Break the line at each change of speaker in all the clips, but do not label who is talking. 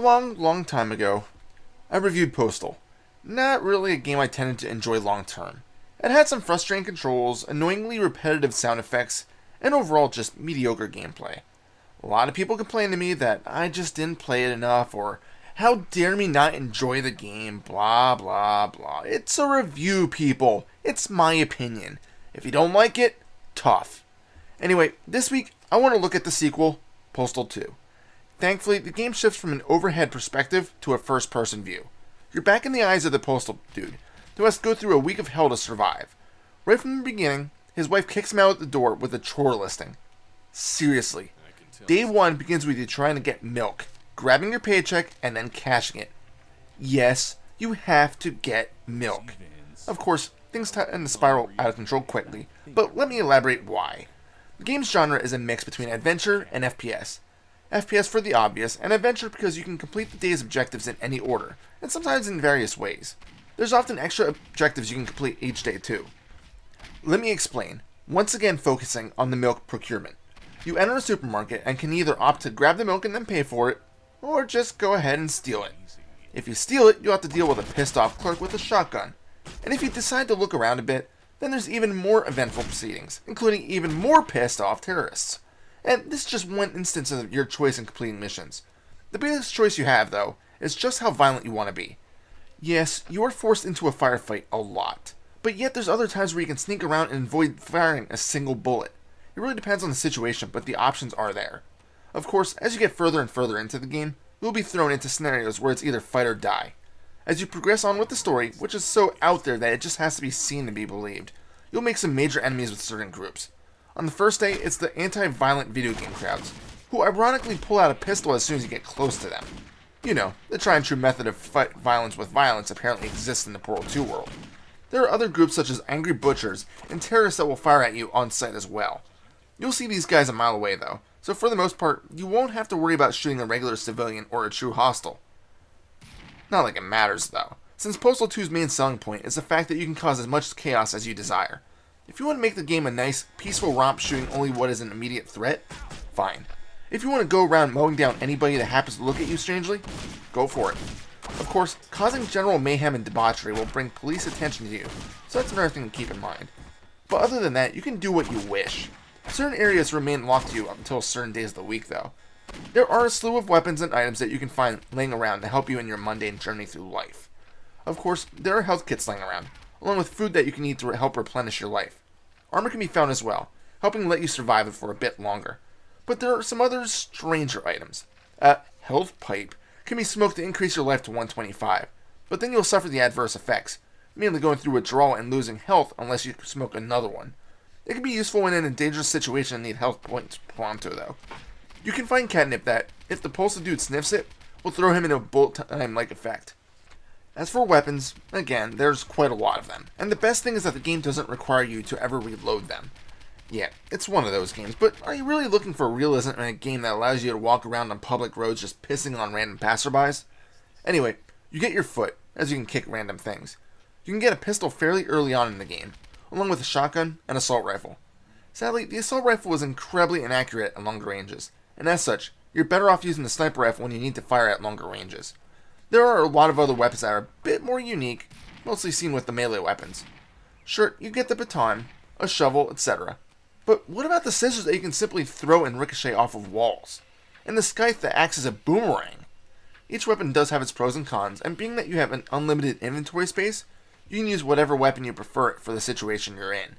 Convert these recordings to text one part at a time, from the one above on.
A long time ago, I reviewed Postal. Not really a game I tended to enjoy long term. It had some frustrating controls, annoyingly repetitive sound effects, and overall just mediocre gameplay. A lot of people complained to me that I just didn't play it enough, or how dare me not enjoy the game, blah blah blah. It's a review, people. It's my opinion. If you don't like it, tough. Anyway, this week I want to look at the sequel, Postal 2. Thankfully, the game shifts from an overhead perspective to a first-person view. You're back in the eyes of the postal dude, who has to go through a week of hell to survive. Right from the beginning, his wife kicks him out the door with a chore listing. Seriously. Day one begins with you trying to get milk, grabbing your paycheck, and then cashing it. Yes, you have to get milk. Of course, things tend to spiral out of control quickly, but let me elaborate why. The game's genre is a mix between adventure and FPS. FPS for the obvious, and adventure because you can complete the day's objectives in any order, and sometimes in various ways. There's often extra objectives you can complete each day too. Let me explain, once again focusing on the milk procurement. You enter a supermarket and can either opt to grab the milk and then pay for it, or just go ahead and steal it. If you steal it, you'll have to deal with a pissed off clerk with a shotgun. And if you decide to look around a bit, then there's even more eventful proceedings, including even more pissed off terrorists. And this is just one instance of your choice in completing missions. The biggest choice you have, though, is just how violent you want to be. Yes, you are forced into a firefight a lot, but yet there's other times where you can sneak around and avoid firing a single bullet. It really depends on the situation, but the options are there. Of course, as you get further and further into the game, you'll be thrown into scenarios where it's either fight or die. As you progress on with the story, which is so out there that it just has to be seen to be believed, you'll make some major enemies with certain groups. On the first day, it's the anti-violent video game crowds, who ironically pull out a pistol as soon as you get close to them. You know, the tried and true method of fight violence with violence apparently exists in the Portal 2 world. There are other groups such as angry butchers and terrorists that will fire at you on sight as well. You'll see these guys a mile away though, so for the most part, you won't have to worry about shooting a regular civilian or a true hostile. Not like it matters though, since Postal 2's main selling point is the fact that you can cause as much chaos as you desire. If you want to make the game a nice, peaceful romp shooting only what is an immediate threat, fine. If you want to go around mowing down anybody that happens to look at you strangely, go for it. Of course, causing general mayhem and debauchery will bring police attention to you, so that's another thing to keep in mind. But other than that, you can do what you wish. Certain areas remain locked to you up until certain days of the week though. There are a slew of weapons and items that you can find laying around to help you in your mundane journey through life. Of course, there are health kits laying around, along with food that you can eat to help replenish your life. Armor can be found as well, helping let you survive it for a bit longer. But there are some other stranger items. A health pipe can be smoked to increase your life to 125, but then you'll suffer the adverse effects, mainly going through withdrawal and losing health unless you smoke another one. It can be useful when in a dangerous situation and need health points pronto though. You can find catnip that, if the postal dude sniffs it, will throw him in a bullet time-like effect. As for weapons, again, there's quite a lot of them, and the best thing is that the game doesn't require you to ever reload them. Yeah, it's one of those games, but are you really looking for realism in a game that allows you to walk around on public roads just pissing on random passerbys? Anyway, you get your foot, as you can kick random things. You can get a pistol fairly early on in the game, along with a shotgun and assault rifle. Sadly, the assault rifle is incredibly inaccurate at longer ranges, and as such, you're better off using the sniper rifle when you need to fire at longer ranges. There are a lot of other weapons that are a bit more unique, mostly seen with the melee weapons. Sure, you get the baton, a shovel, etc. But what about the scissors that you can simply throw and ricochet off of walls? And the scythe that acts as a boomerang? Each weapon does have its pros and cons, and being that you have an unlimited inventory space, you can use whatever weapon you prefer for the situation you're in.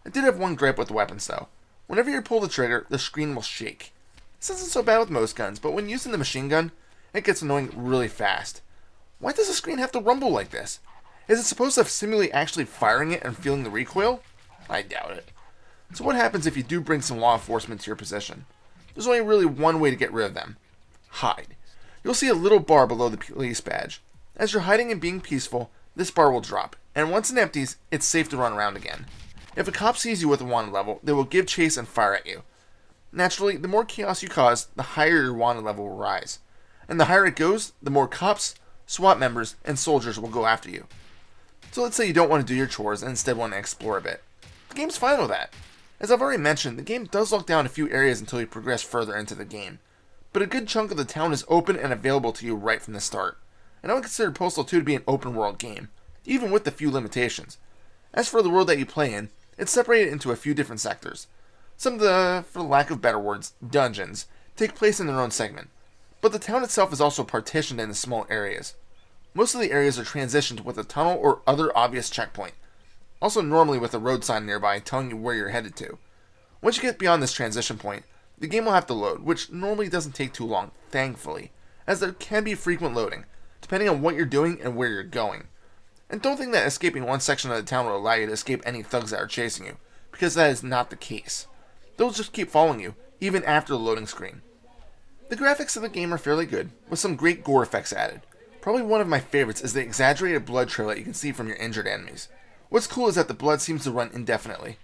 I did have one gripe with the weapons though. Whenever you pull the trigger, the screen will shake. This isn't so bad with most guns, but when using the machine gun, it gets annoying really fast. Why does the screen have to rumble like this? Is it supposed to simulate actually firing it and feeling the recoil? I doubt it. So what happens if you do bring some law enforcement to your position? There's only really one way to get rid of them. Hide. You'll see a little bar below the police badge. As you're hiding and being peaceful, this bar will drop, and once it empties, it's safe to run around again. If a cop sees you at the wanted level, they will give chase and fire at you. Naturally, the more chaos you cause, the higher your wanted level will rise. And the higher it goes, the more cops, SWAT members, and soldiers will go after you. So let's say you don't want to do your chores and instead want to explore a bit. The game's fine with that. As I've already mentioned, the game does lock down a few areas until you progress further into the game. but a good chunk of the town is open and available to you right from the start. And I would consider Postal 2 to be an open world game, even with the few limitations. As for the world that you play in, it's separated into a few different sectors. Some of the, for lack of better words, dungeons, take place in their own segment, but the town itself is also partitioned into small areas. Most of the areas are transitioned with a tunnel or other obvious checkpoint, also normally with a road sign nearby telling you where you're headed to. Once you get beyond this transition point, the game will have to load, which normally doesn't take too long, thankfully, as there can be frequent loading, depending on what you're doing and where you're going. And don't think that escaping one section of the town will allow you to escape any thugs that are chasing you, because that is not the case. They'll just keep following you, even after the loading screen. The graphics of the game are fairly good, with some great gore effects added. Probably one of my favorites is the exaggerated blood trail that you can see from your injured enemies. What's cool is that the blood seems to run indefinitely,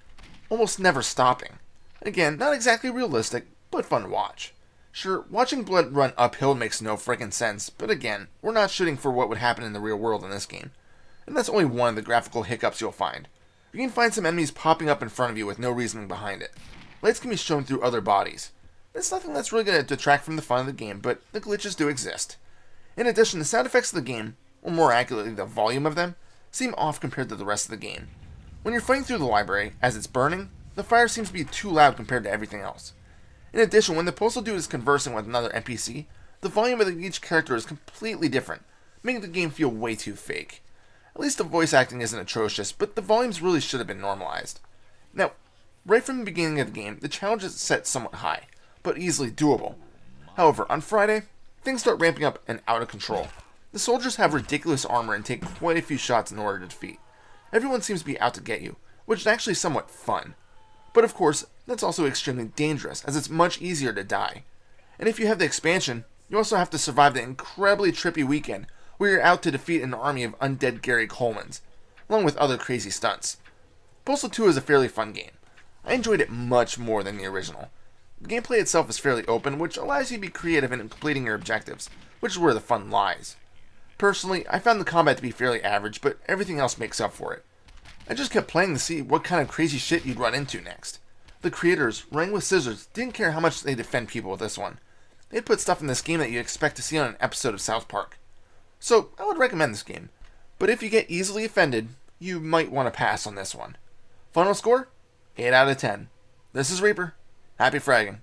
almost never stopping. Again, not exactly realistic, but fun to watch. Sure, watching blood run uphill makes no friggin' sense, but again, we're not shooting for what would happen in the real world in this game. And that's only one of the graphical hiccups you'll find. You can find some enemies popping up in front of you with no reasoning behind it. Lights can be shown through other bodies. It's nothing that's really going to detract from the fun of the game, but the glitches do exist. In addition, the sound effects of the game, or more accurately the volume of them, seem off compared to the rest of the game. When you're fighting through the library, as it's burning, the fire seems to be too loud compared to everything else. In addition, when the Postal Dude is conversing with another NPC, the volume of each character is completely different, making the game feel way too fake. At least the voice acting isn't atrocious, but the volumes really should have been normalized. Now, right from the beginning of the game, the challenge is set somewhat high, but easily doable. However, on Friday, things start ramping up and out of control. The soldiers have ridiculous armor and take quite a few shots in order to defeat. Everyone seems to be out to get you, which is actually somewhat fun. But of course, that's also extremely dangerous, as it's much easier to die. And if you have the expansion, you also have to survive the incredibly trippy weekend, where you're out to defeat an army of undead Gary Colemans, along with other crazy stunts. Postal 2 is a fairly fun game. I enjoyed it much more than the original. The gameplay itself is fairly open, which allows you to be creative in completing your objectives, which is where the fun lies. Personally, I found the combat to be fairly average, but everything else makes up for it. I just kept playing to see what kind of crazy shit you'd run into next. The creators, running with scissors, didn't care how much they defend people with this one. They'd put stuff in this game that you'd expect to see on an episode of South Park. So, I would recommend this game. But if you get easily offended, you might want to pass on this one. Final score? 8 out of 10. This is Reaper. Happy fragging.